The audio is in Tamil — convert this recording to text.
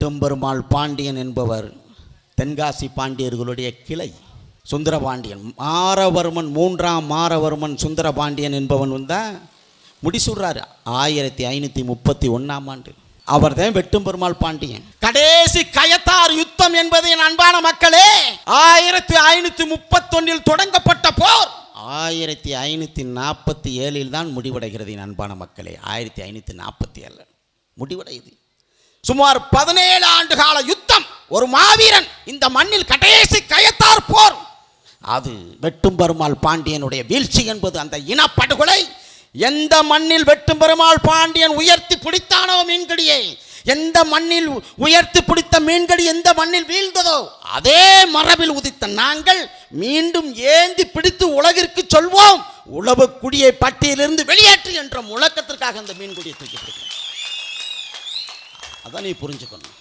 வெட்டும்பெருமாள் பாண்டியன் என்பவர் தென்காசி பாண்டியர்களுடைய கிளை. சுந்தரபாண்டியன் மாரவர்மன், மூன்றாம் மாரவர்மன் சுந்தரபாண்டியன் என்பவன் தான் முடிசூடுறாரு 1531ஆம் ஆண்டு. அவர் தான் வெட்டும்பெருமாள் பாண்டியன். கடைசி கயத்தார் யுத்தம் என்பது என் அன்பான மக்களே 1531 தொடங்கப்பட்ட போர் 1547 தான் முடிவடைகிறது. என் அன்பான மக்களே 1547 முடிவடையுது. சுமார் 17 ஆண்டு கால யுத்தம், ஒரு மாவீரன் இந்த மண்ணில் கடைசி கயத்தார் போர். அது வெட்டும்பெருமாள் பாண்டியனுடைய வீழ்ச்சி என்பது அந்த இனப்படுகொலை. எந்த மண்ணில் வெட்டும்பெருமாள் பாண்டியன் உயர்த்தி பிடித்தானோ மீன்கடியை, எந்த மண்ணில் உயர்த்தி பிடித்த மீன்கடி எந்த மண்ணில் வீழ்ந்ததோ அதே மரபில் உதித்த நாங்கள் மீண்டும் ஏந்தி பிடித்து உலகிற்கு சொல்வோம், உழவு குடியை பட்டியலிருந்து வெளியேற்று என்ற முழக்கத்திற்காக அந்த மீன்குடியை தூக்கி பிடிக்கிறோம். அதான் நீ புரிஞ்சுக்கணும்.